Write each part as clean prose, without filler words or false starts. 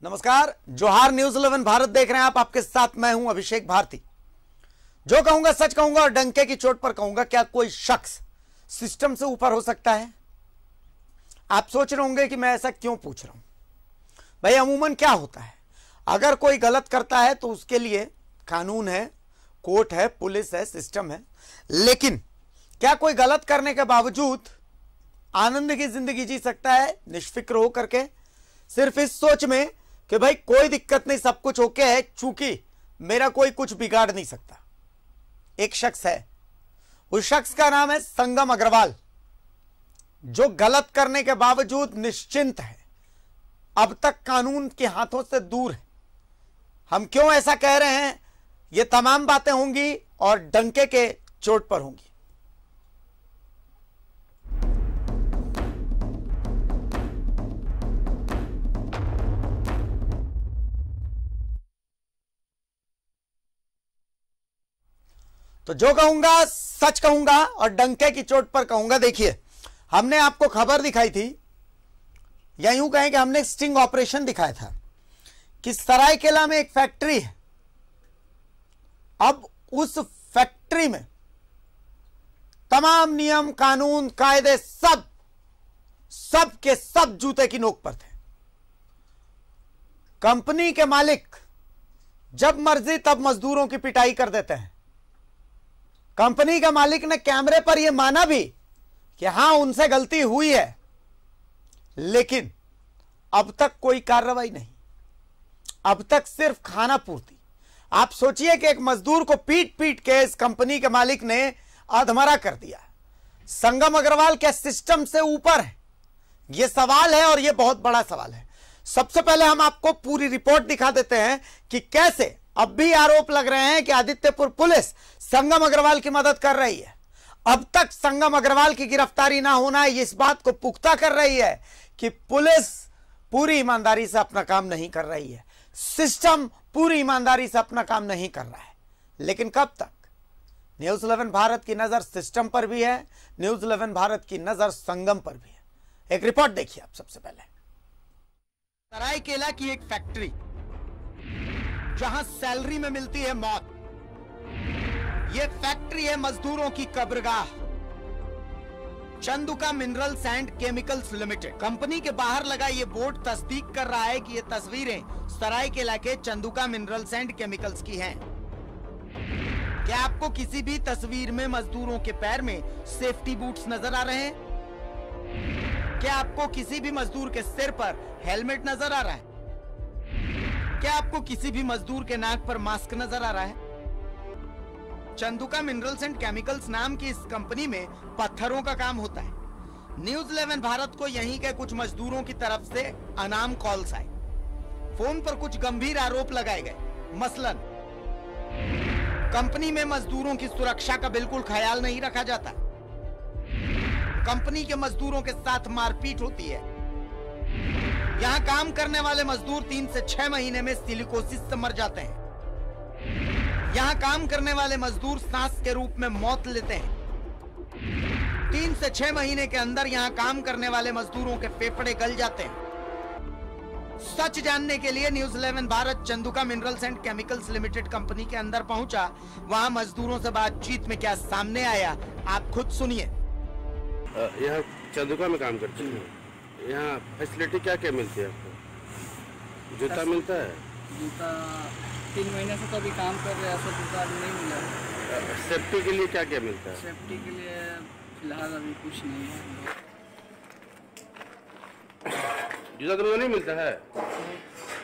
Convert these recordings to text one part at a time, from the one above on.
नमस्कार, जोहार। न्यूज 11 भारत देख रहे हैं आप। आपके साथ मैं हूं अभिषेक भारती। जो कहूंगा सच कहूंगा और डंके की चोट पर कहूंगा। क्या कोई शख्स सिस्टम से ऊपर हो सकता है? आप सोच रहे होंगे कि मैं ऐसा क्यों पूछ रहा हूं। भाई अमूमन क्या होता है, अगर कोई गलत करता है तो उसके लिए कानून है, कोर्ट है, पुलिस है, सिस्टम है। लेकिन क्या कोई गलत करने के बावजूद आनंद की जिंदगी जी सकता है, निष्फिक्र हो करके, सिर्फ इस सोच में कि भाई कोई दिक्कत नहीं, सब कुछ ओके है, चूंकि मेरा कोई कुछ बिगाड़ नहीं सकता। एक शख्स है, उस शख्स का नाम है संगम अग्रवाल, जो गलत करने के बावजूद निश्चिंत है, अब तक कानून के हाथों से दूर है। हम क्यों ऐसा कह रहे हैं, ये तमाम बातें होंगी और डंके के चोट पर होंगी। तो जो कहूंगा सच कहूंगा और डंके की चोट पर कहूंगा। देखिए, हमने आपको खबर दिखाई थी, या यूं कहें कि हमने स्टिंग ऑपरेशन दिखाया था कि सरायकेला में एक फैक्ट्री है। अब उस फैक्ट्री में तमाम नियम, कानून, कायदे सब के सब जूते की नोक पर थे। कंपनी के मालिक जब मर्जी तब मजदूरों की पिटाई कर देते हैं। कंपनी का मालिक ने कैमरे पर यह माना भी कि हां उनसे गलती हुई है, लेकिन अब तक कोई कार्रवाई नहीं। अब तक सिर्फ खाना पूर्ति। आप सोचिए कि एक मजदूर को पीट पीट के इस कंपनी के मालिक ने अधमरा कर दिया। संगम अग्रवाल क्या सिस्टम से ऊपर है? यह सवाल है और यह बहुत बड़ा सवाल है। सबसे पहले हम आपको पूरी रिपोर्ट दिखा देते हैं कि कैसे अब भी आरोप लग रहे हैं कि आदित्यपुर पुलिस संगम अग्रवाल की मदद कर रही है। अब तक संगम अग्रवाल की गिरफ्तारी ना होना इस बात को पुख्ता कर रही है कि पुलिस पूरी ईमानदारी से अपना काम नहीं कर रही है, सिस्टम पूरी ईमानदारी से अपना काम नहीं कर रहा है। लेकिन कब तक? न्यूज 11 भारत की नजर सिस्टम पर भी है, न्यूज 11 भारत की नजर संगम पर भी है। एक रिपोर्ट देखिए आप। सबसे पहले सरायकेला की एक फैक्ट्री, जहां सैलरी में मिलती है मौत। यह फैक्ट्री है मजदूरों की कब्रगाह। Chanduka minerals and chemicals limited company के बाहर लगा यह बोर्ड तस्दीक कर रहा है कि ये तस्वीरें सरायकेला के चंदुका मिनरल्स एंड केमिकल्स की हैं। क्या आपको किसी भी तस्वीर में मजदूरों के पैर में सेफ्टी बूट्स नजर आ रहे हैं? क्या आपको किसी भी मजदूर के सिर पर हेलमेट नजर आ रहा है? क्या आपको किसी भी मजदूर के नाक पर मास्क नजर आ रहा है? चंदुका मिनरल्स एंड केमिकल्स नाम की इस कंपनी में पत्थरों का काम होता है। न्यूज 11 भारत को यहीं के कुछ मजदूरों की तरफ से अनाम कॉल्स आए। फोन पर कुछ गंभीर आरोप लगाए गए। मसलन, कंपनी में मजदूरों की सुरक्षा का बिल्कुल ख्याल नहीं रखा जाता। कंपनी के मजदूरों के साथ मारपीट होती है। यहां काम करने वाले मजदूर 3 से 6 महीने में सिलिकोसिस से मर जाते हैं। यहां काम करने वाले मजदूर सांस के रूप में मौत लेते हैं। 3 से 6 महीने के अंदर यहां काम करने वाले मजदूरों के फेफड़े गल जाते हैं। सच जानने के लिए news 11 Bharat Chanduka minerals and chemicals limited company के अंदर पहुंचा। वहां मजदूरों से बातचीत में क्या सामने आया, आप खुद सुनिए। यहाँ चंदुका में काम करते हैं। यहाँ फैसिलिटी क्या क्या मिलती है आपको? जूता मिलता है? जूता 3 महीने से तो अभी काम कर रहे हैं, ऐसा जूता अभी नहीं मिला। सेफ्टी के लिए क्या क्या मिलता है? सेफ्टी के लिए फिलहाल अभी कुछ नहीं है। जूता तुमको नहीं मिलता है?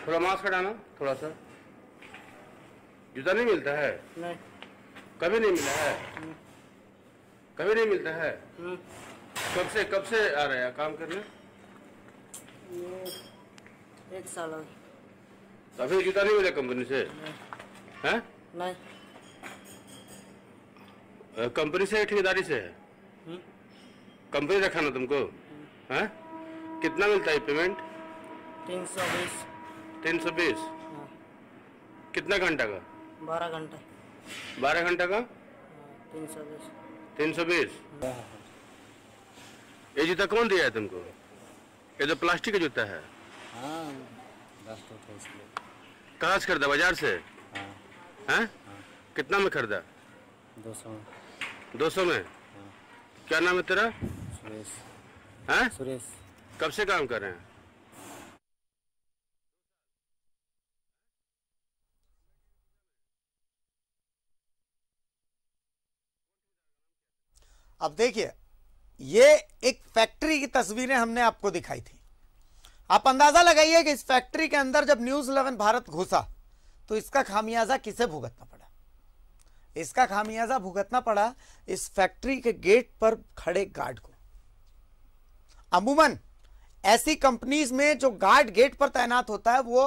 थोड़ा मास्क हटाना, थोड़ा सा। जूता नहीं मिलता है? नहीं। कभी नहीं मिला है? कभी नहीं मिलता है? कब से आ रहे हैं काम करने? ये 1 साल हो। अभी जूता नहीं मिला कंपनी से? हैं? नहीं। कंपनी से ठेकेदारी से है? कंपनी रखा ना तुमको? हैं? कितना मिलता है पेमेंट? 320। 320? हाँ। कितना घंटा का? 12 घंटा। 12 घंटा का? 320। 320? ये जूता कौन दिया है तुमको? ये तो प्लास्टिक का जूता है। हाँ, डस्ट होता है इसलिए। कहाँ से खरीदा, बाजार से? हाँ हैं? कितना में खरीदा? 200 में। 200 में? क्या नाम है तेरा? सुरेश। हैं? सुरेश। कब से काम कर रहे हैं? अब देखिए, ये एक फैक्ट्री की तस्वीरें हमने आपको दिखाई थी। आप अंदाजा लगाइए कि इस फैक्ट्री के अंदर जब न्यूज़ 11 भारत घुसा तो इसका खामियाजा किसे भुगतना पड़ा? इसका खामियाजा भुगतना पड़ा इस फैक्ट्री के गेट पर खड़े गार्ड को। अमूमन ऐसी कंपनीज में जो गार्ड गेट पर तैनात होता है वो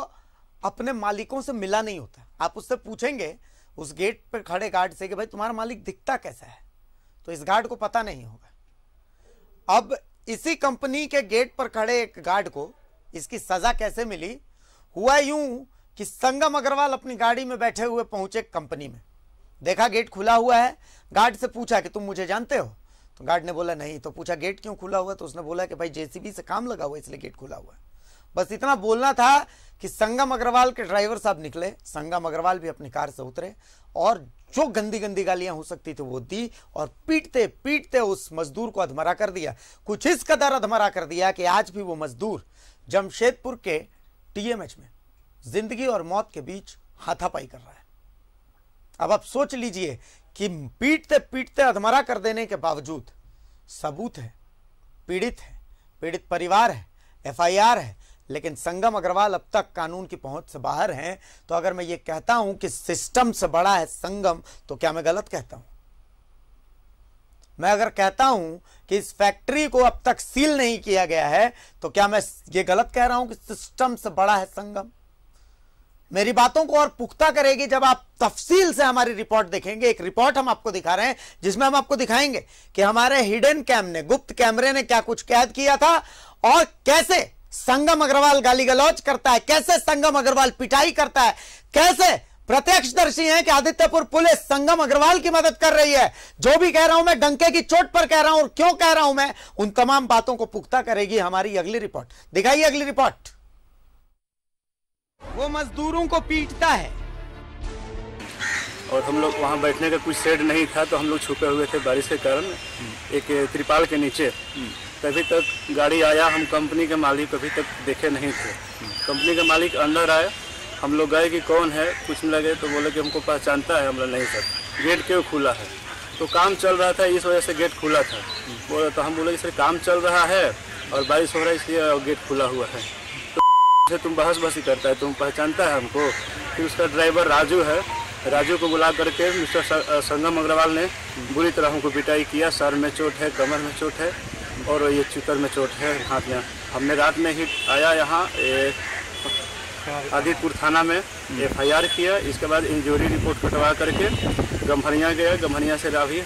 अपने मालिकों से मिला नहीं होता। आप उससे पूछेंगे उस गेट पर खड़े गार्ड से कि भाई तुम्हारा मालिक दिखता कैसा है, तो इस गार्ड को पता नहीं होगा। अब इसी कंपनी के गेट पर खड़े एक गार्ड को इसकी सजा कैसे मिली? हुआ यूं कि संगम अग्रवाल अपनी गाड़ी में बैठे हुए पहुंचे कंपनी में, देखा गेट खुला हुआ है, गार्ड से पूछा कि तुम मुझे जानते हो? तो गार्ड ने बोला नहीं। तो पूछा गेट क्यों खुला हुआ? तो उसने बोला कि भाई जेसीबी से काम लगा हुआ इसलिए गेट खुला हुआ है। बस इतना बोलना था कि संगम अग्रवाल के ड्राइवर साहब निकले, संगम अग्रवाल भी अपनी कार से उतरे और जो गंदी गंदी गालियां हो सकती थी वो दी और पीटते पीटते उस मजदूर को अधमरा कर दिया। कुछ इस कदर अधमरा कर दिया कि आज भी वो मजदूर जमशेदपुर के टीएमएच में जिंदगी और मौत के बीच हाथापाई कर रहा है। अब आप सोच लीजिए कि पीटते पीटते अधमरा कर देने के बावजूद सबूत है, पीड़ित परिवार है, एफआईआर है, लेकिन संगम अग्रवाल अब तक कानून की पहुंच से बाहर हैं। तो अगर मैं ये कहता हूं कि सिस्टम से बड़ा है संगम, तो क्या मैं गलत कहता हूं? मैं अगर कहता हूं कि इस फैक्ट्री को अब तक सील नहीं किया गया है, तो क्या मैं ये गलत कह रहा हूं कि सिस्टम से बड़ा है संगम? मेरी बातों को और पुख्ता करेगी जब आप तफसील से हमारी रिपोर्ट देखेंगे। एक रिपोर्ट हम आपको दिखा रहे हैं जिसमें हम आपको दिखाएंगे कि हमारे हिडन कैम ने, गुप्त कैमरे ने क्या कुछ कैद किया था और कैसे संगम अग्रवाल गाली गलौज करता है, कैसे संगम अग्रवाल पिटाई करता है, कैसे प्रत्यक्षदर्शी हैं कि आदित्यपुर पुलिस संगम अग्रवाल की मदद कर रही है। जो भी कह रहा हूं मैं डंके की चोट पर कह रहा हूं और क्यों कह रहा हूं मैं, उन तमाम बातों को पुख्ता करेगी हमारी अगली रिपोर्ट। दिखाइए अगली रिपोर्ट। वो मजदूरों को पीटता है और हम लोग वहाँ बैठने का कुछ शेड नहीं था तो हम लोग छुपे हुए थे बारिश के कारण एक त्रिपाल के नीचे। तभी तक गाड़ी आया, हम कंपनी के मालिक अभी तक देखे नहीं थे। कंपनी के मालिक अंदर आए, हम लोग गए कि कौन है, पूछने लगे तो बोले कि हमको पहचानता है। हम लोग नहीं सर, गेट क्यों खुला है? तो काम चल रहा था इस वजह से गेट खुला था। बोले तो हम बोले कि सर काम चल रहा है और बारिश हो रहा है इसलिए गेट खुला हुआ है। तो तुम बहस बहसी करता है, तुम पहचानता है हमको? फिर उसका ड्राइवर राजू है, राजू को बुला करके मिस्टर संगम अग्रवाल ने बुरी तरह हमको पिटाई किया। सर में चोट है, कमर में चोट है और ये चुतर में चोट है, हाथ में। हमने रात में ही आया यहाँ आदित्यपुर थाना में एफआईआर किया। इसके बाद इंजरी रिपोर्ट कटवा करके गम्हरिया गया। गम्हरिया से अभी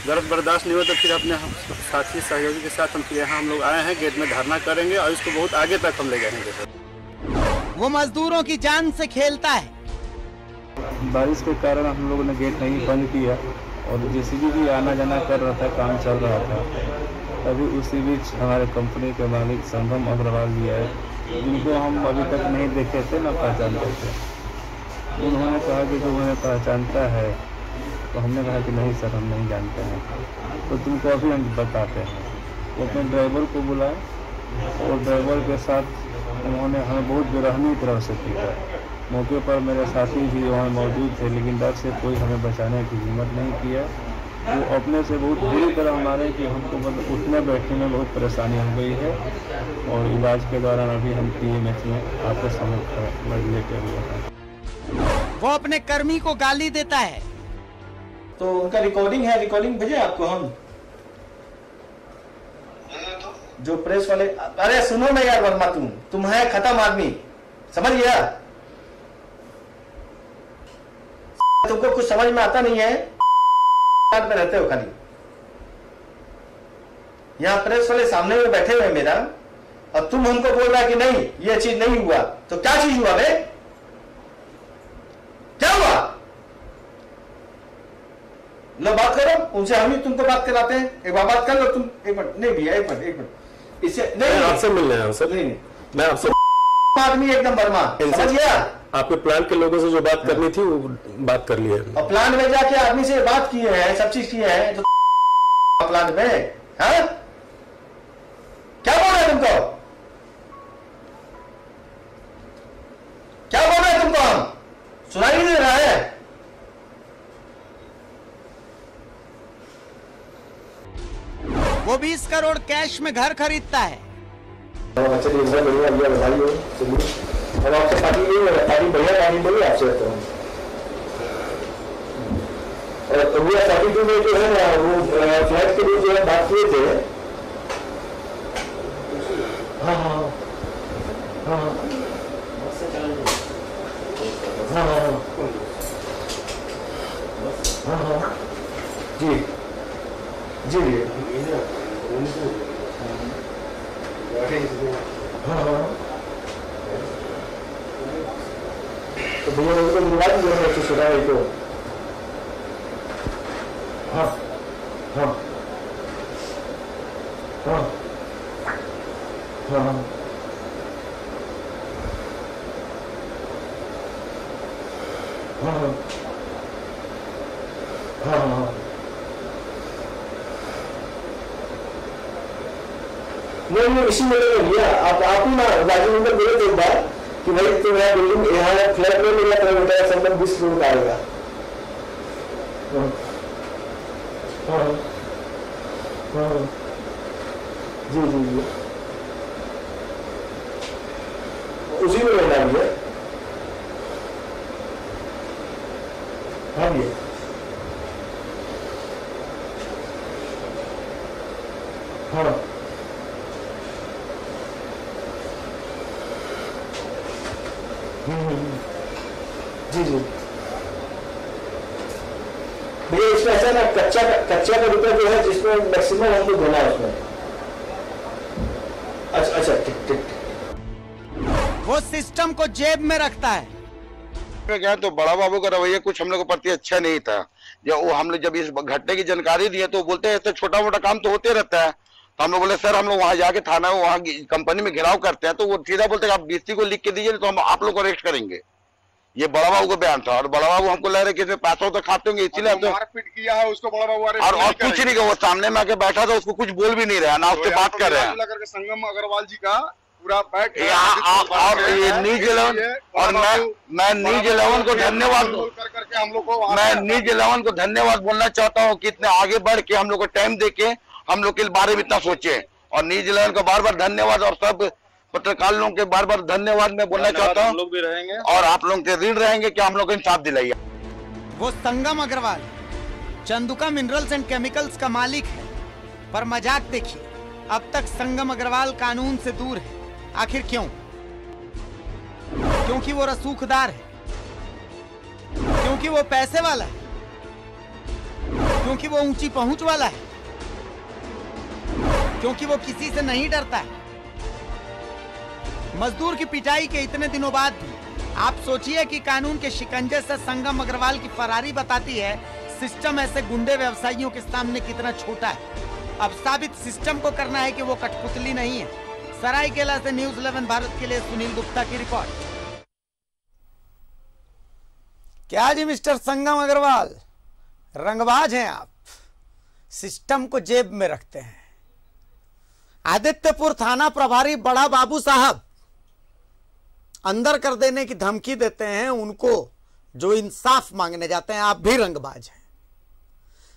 दर्द बर्दाश्त नहीं हुआ तो फिर अपने साथी सहयोगी के साथ हम यहाँ हम लोग आए हैं। गेट में धरना करेंगे और इसको बहुत आगे तक हम ले जाएंगे। वो मजदूरों की जान से खेलता है। बारिश के कारण हम लोगों ने गेट नहीं बंद किया और जेसीबी भी आना जाना कर रहा था, काम चल रहा था। अभी उसी बीच हमारे कंपनी के मालिक संगम अग्रवाल जी आए, जिनको हम अभी तक नहीं देखे थे, न पहचानते थे। उन्होंने कहा कि जो उन्हें पहचानता है, तो हमने कहा कि नहीं सर हम नहीं जानते हैं। तो तुमको अभी हम बताते हैं। वो अपने ड्राइवर को बुलाए और ड्राइवर के साथ उन्होंने हमें बहुत बेरहमी तरह से पीटा। मौके पर मेरे साथी भी वहाँ मौजूद थे, लेकिन डर से कोई हमें बचाने की हिम्मत नहीं किया। वो अपने से बहुत बुरी तरह मारे कि हमको मतलब उठने बैठने में बहुत परेशानी हो गई है और इलाज के दौरान अभी हम टीएमएच में आपके समक्ष लेटे हुए हैं। वो अपने कर्मी को गाली देता है। तो उनका रिकॉर्डिंग है, रिकॉर्डिंग भेजे आपको हम जो प्रेस वाले। अरे सुनो ना यार वर्मा, तुम है खत्म आदमी, समझ गया? तुमको कुछ समझ में आता नहीं है, में रहते हो खाली। यहाँ प्रेस वाले सामने में बैठे हुए मेरा, और तुम हमको बोल रहा कि नहीं ये चीज नहीं हुआ। तो क्या चीज हुआ बे? क्या हुआ? लो बात करो उनसे, हम ही तुमको बात कराते हैं। एक बार बात कर लो तुम। एक मिनट, नहीं भैया एक मिनट, इससे नहीं, आपसे मिलने आया हूं सर। नहीं मैं आपसे आदमी एकदम बर्मा, समझ गया? आपके प्लांट के लोगों से जो बात करनी थी वो बात कर ली है। और प्लांट में जाके आदमी से बात किए हैं, सब चीज किए हैं, तो प्लांट में है क्या बोल रहे तुमको? क्या बोल रहे तुमको? हम सुनाई नहीं दे रहा है? वो 20 करोड़ कैश में घर खरीदता है। चलिए बहुत बढ़िया भैया, बधाई हो। चलिए अब आपसे पार्टी नहीं है, पार्टी बढ़िया पार्टी बोलिए आपसे रहता हूँ। और भैया पार्टी में जो है ना वो फ्लैट के लिए जो है बात किए थे। हाँ हाँ हाँ हाँ हाँ हाँ हाँ जी जी जी हाँ हाँ तो भैया उनको मिलवा दीजिए अच्छी सुधार तो। हाँ हाँ हाँ हाँ हाँ हाँ हाँ नहीं इसी में भैया आप ही ना राजू नंबर बोले थे एक बार कि भाई तो मेरा बिल्डिंग यहाँ फ्लैट में मिला तो बताया संबंध 20 करोड़ का आएगा। हाँ हाँ जी जी जी उसी में रहना भी है। हाँ भैया हाँ जी जी भैया इसमें ऐसा ना कच्चा का रुपया जो है जिसमें मैक्सिमम हमको देना है उसमें। अच्छा अच्छा ठीक ठीक। वो सिस्टम को जेब में रखता है। गया तो बड़ा बाबू का रवैया कुछ हम लोग को प्रति अच्छा नहीं था। जब वो हम लोग जब इस घटने की जानकारी दी है तो बोलते हैं ऐसे छोटा मोटा काम तो होते रहता है। तो हम लोग बोले सर हम लोग वहां जाके थाना वहां कंपनी में घेराव करते हैं। तो वो सीधा बोलते हैं आप डीसी को लिख के दीजिए तो हम आप लोग को अरेस्ट करेंगे। ये बड़ा बाबू का बयान था। और बड़ा बाबू हमको लग रहा है कि इसमें पैसा तो खाते होंगे इसीलिए मारपीट किया है उसको बड़ा बाबू और कुछ नहीं किया। वो सामने में आके बैठा था उसको कुछ बोल भी नहीं रहा ना उससे बात कर रहे हैं। संगम अग्रवाल जी का पूरा बैठ और ये न्यूज 11 और मैं न्यूज 11 को धन्यवाद करके हम लोग को मैं न्यूज 11 को धन्यवाद बोलना चाहता हूँ कि इतने आगे बढ़ के हम लोग को टाइम दे के हम लोग के बारे में इतना सोचे। और न्यूज 11 को बार बार धन्यवाद और सब पत्रकार लोगों के बार बार धन्यवाद मैं बोलना चाहता हूँ। लोग भी रहेंगे और आप लोगों के ऋण रहेंगे कि हम लोग को इंसाफ दिलाइए। वो संगम अग्रवाल चंदुका मिनरल्स एंड केमिकल्स का मालिक है। पर मजाक देखिए, अब तक संगम अग्रवाल कानून से दूर है। आखिर क्यों? क्योंकि वो रसूखदार है, क्योंकि वो पैसे वाला है, क्योंकि वो ऊंची पहुंच वाला है, क्योंकि वो किसी से नहीं डरता है। मजदूर की पिटाई के इतने दिनों बाद भी आप सोचिए कि कानून के शिकंजे से संगम अग्रवाल की फरारी बताती है सिस्टम ऐसे गुंडे व्यवसायियों के सामने कितना छोटा है। अब साबित सिस्टम को करना है कि वो कठपुतली नहीं है। सरायकेला से न्यूज़ 11 भारत के लिए सुनील गुप्ता की रिपोर्ट। क्या जी मिस्टर संगम अग्रवाल, रंगबाज हैं आप, सिस्टम को जेब में रखते हैं। आदित्यपुर थाना प्रभारी बड़ा बाबू साहब अंदर कर देने की धमकी देते हैं उनको जो इंसाफ मांगने जाते हैं। आप भी रंगबाज हैं।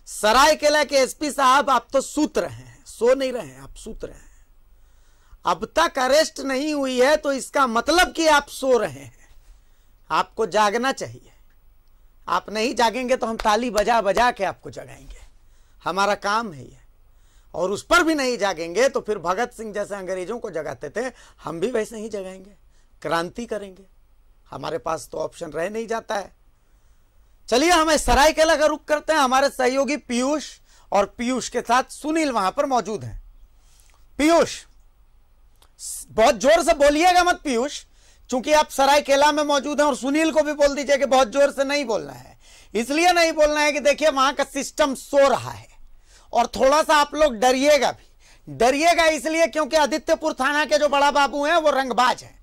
सरायकेला के एसपी साहब आप तो सूत रहे हैं, सो नहीं रहे हैं, आप सूत रहे हैं। अब तक अरेस्ट नहीं हुई है तो इसका मतलब कि आप सो रहे हैं। आपको जागना चाहिए। आप नहीं जागेंगे तो हम ताली बजा बजा के आपको जगाएंगे, हमारा काम है ये। और उस पर भी नहीं जागेंगे तो फिर भगत सिंह जैसे अंग्रेजों को जगाते थे, हम भी वैसे ही जगाएंगे, क्रांति करेंगे। हमारे पास तो ऑप्शन रह नहीं जाता है। चलिए हमें सरायकेला का रुख करते हैं। हमारे सहयोगी पीयूष और पीयूष के साथ सुनील वहां पर मौजूद हैं। पीयूष बहुत जोर से बोलिएगा मत पीयूष, चूंकि आप सरायकेला में मौजूद हैं। और सुनील को भी बोल दीजिए कि बहुत जोर से नहीं बोलना है। इसलिए नहीं बोलना है कि देखिए वहां का सिस्टम सो रहा है और थोड़ा सा आप लोग डरिएगा भी। डरिएगा इसलिए क्योंकि आदित्यपुर थाना के जो बड़ा बाबू हैं वो रंगबाज हैं।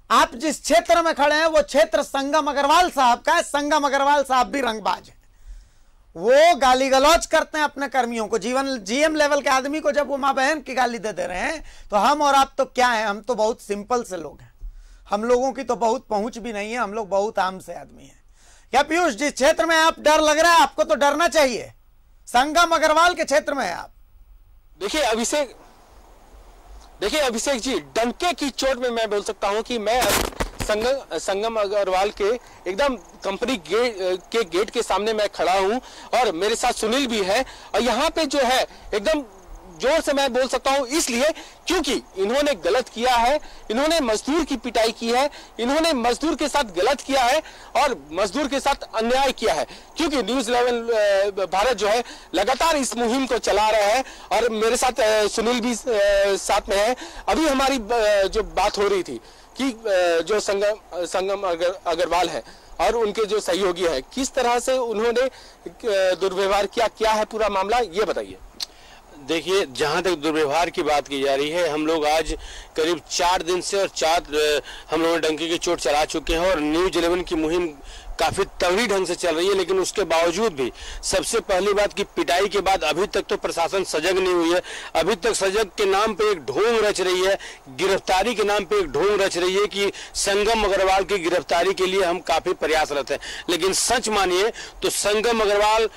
आप जिस क्षेत्र में खड़े हैं वो क्षेत्र संगम अग्रवाल साहब का है। संगम अग्रवाल साहब भी रंगबाज है, वो गाली गलौज करते हैं अपने कर्मियों को। जीएम लेवल के आदमी को जब वो मां बहन की गाली दे रहे हैं, तो हम और आप तो क्या है, हम तो बहुत सिंपल से लोग हैं, हम लोगों की तो बहुत पहुंच भी नहीं है, हम लोग बहुत आम से आदमी हैं। क्या पीयूष, जिस क्षेत्र में आप डर लग रहा है, आपको तो डरना चाहिए। संगम अग्रवाल के क्षेत्र में है आप। देखिए अभिषेक जी, डंके की चोट में मैं बोल सकता हूं कि मैं संगम अग्रवाल के एकदम कंपनी के गेट के सामने मैं खड़ा हूं और मेरे साथ सुनील भी है। और यहाँ पे जो है एकदम जोर से मैं बोल सकता हूं इसलिए क्योंकि इन्होंने गलत किया है, इन्होंने मजदूर की पिटाई की है, इन्होंने मजदूर के साथ गलत किया है और मजदूर के साथ अन्याय किया है। क्योंकि न्यूज़ 11 भारत जो है लगातार इस मुहिम को चला रहा है और मेरे साथ सुनील भी साथ में है। अभी हमारी जो बात हो रही थी कि जो संगम अग्रवाल है और उनके जो सहयोगी है, किस तरह से उन्होंने दुर्व्यवहार किया, क्या है पूरा मामला, ये बताइए। देखिए, जहां तक दुर्व्यवहार की बात की जा रही है, हम लोग आज करीब 4 दिन से और 4 हम लोगों ने डंके की चोट चला चुके हैं और न्यूज़ 11 की मुहिम काफी तगड़ी ढंग से चल रही है। लेकिन उसके बावजूद भी सबसे पहली बात की पिटाई के बाद अभी तक तो प्रशासन सजग नहीं हुई है। अभी तक सजग के नाम पे एक ढोंग रच रही है, गिरफ्तारी के नाम पे एक ढोंग रच रही है कि संगम अग्रवाल की गिरफ्तारी के लिए हम काफी प्रयासरत हैं। लेकिन सच मानिए तो संगम अग्रवाल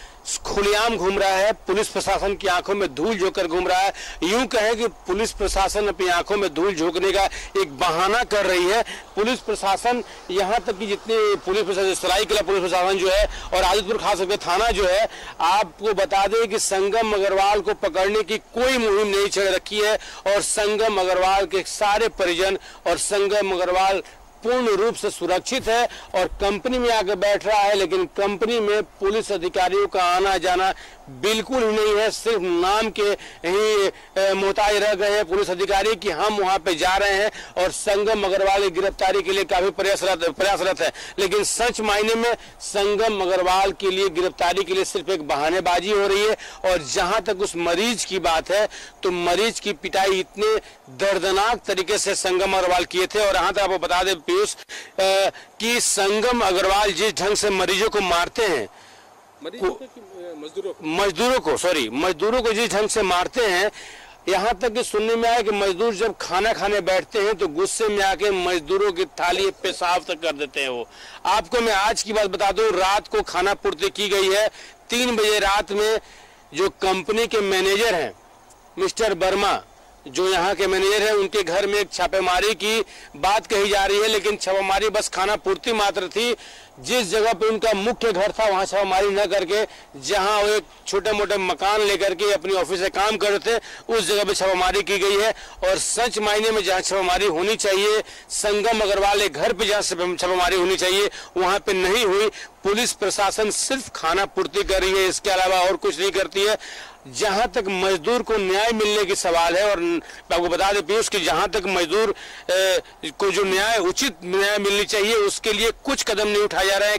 खुलेआम घूम रहा है, पुलिस प्रशासन की आंखों में धूल झोंककर घूम रहा है। यूं कहें कि पुलिस प्रशासन अपनी आंखों में धूल झोंकने का एक बहाना कर रही है। पुलिस प्रशासन, यहां तक कि जितने पुलिस प्रशासन, सरायकेला पुलिस प्रशासन जो है और आदितपुर खास करके थाना जो है, आपको बता दें कि संगम अग्रवाल को पकड़ने की कोई मुहिम नहीं चल रखी है और संगम अग्रवाल के सारे परिजन और संगम अग्रवाल पूर्ण रूप से सुरक्षित है और कंपनी में आकर बैठ रहा है। लेकिन कंपनी में पुलिस अधिकारियों का आना जाना बिल्कुल ही नहीं है। सिर्फ नाम के ही मोहताज रह गए हैं पुलिस अधिकारी कि हम वहां पे जा रहे हैं और संगम अग्रवाल की गिरफ्तारी के लिए काफी प्रयासरत है। लेकिन सच मायने में संगम अग्रवाल के लिए गिरफ्तारी के लिए सिर्फ एक बहानेबाजी हो रही है। और जहां तक उस मरीज की बात है, तो मरीज की पिटाई इतने दर्दनाक तरीके से संगम अग्रवाल किए थे। और यहां तक आपको बता दें पीयूष कि संगम अग्रवाल जिस ढंग से मरीजों को मारते हैं, मजदूरों को जिस ढंग से मारते हैं, यहाँ तक कि सुनने में आया कि मजदूर जब खाना खाने बैठते हैं तो गुस्से में आके मजदूरों की थाली पेशाब तक कर देते हैं। वो आपको मैं आज की बात बता दूं, रात को खाना पूर्ति की गई है 3 बजे रात में। जो कंपनी के मैनेजर हैं मिस्टर वर्मा, जो यहाँ के मैनेजर हैं, उनके घर में एक छापेमारी की बात कही जा रही है। लेकिन छापेमारी बस खाना पूर्ति मात्र थी। जिस जगह पे उनका मुख्य घर था वहां छापेमारी न करके, जहां वो एक छोटे मोटे मकान लेकर के अपनी ऑफिस से काम कर रहे थे, उस जगह पे छापेमारी की गई है। और सच मायने में जहां छापेमारी होनी चाहिए, संगम अग्रवाल के घर पे जहां छापेमारी होनी चाहिए, वहां पे नहीं हुई। पुलिस प्रशासन सिर्फ खाना पूर्ति कर रही है, इसके अलावा और कुछ नहीं करती है। जहां तक मजदूर को न्याय मिलने की सवाल है, और आपको बता दें पीयूष कि जहां तक मजदूर को जो उचित न्याय मिलनी चाहिए, उसके लिए कुछ कदम नहीं उठाया जा रहा है।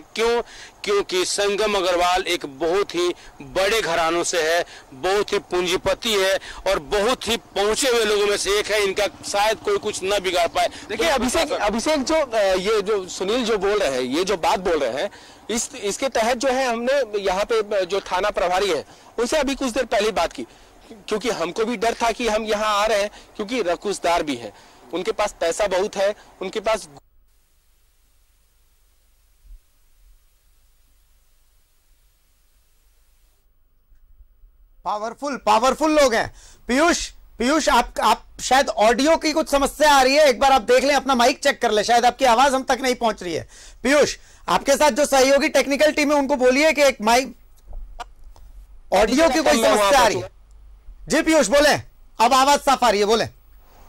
क्योंकि संगम अग्रवाल एक बहुत ही बड़े घरानों से है, बहुत ही पूंजीपति है और बहुत ही पहुंचे हुए लोगों में से एक है। इनका शायद कोई कुछ न बिगाड़ पाए। देखिए अभिषेक जो ये जो सुनील जो बोल रहे हैं, ये जो बात बोल रहे हैं, इसके तहत जो है हमने यहाँ पे जो थाना प्रभारी है उनसे अभी कुछ देर पहले बात की, क्योंकि हमको भी डर था कि हम यहाँ आ रहे हैं क्योंकि रकूसदार भी है, उनके पास पैसा बहुत है, उनके पास पावरफुल लोग हैं। पीयूष आप शायद ऑडियो की कुछ समस्या आ रही है, एक बार आप देख लें, अपना माइक चेक कर ले, शायद आपकी आवाज हम तक नहीं पहुंच रही है। पीयूष, आपके साथ जो सहयोगी टेक्निकल टीम है उनको बोलिए कि एक माइक ऑडियो की कोई समस्या आ रही है। जी पीयूष बोले, अब आवाज साफ आ रही है, बोले।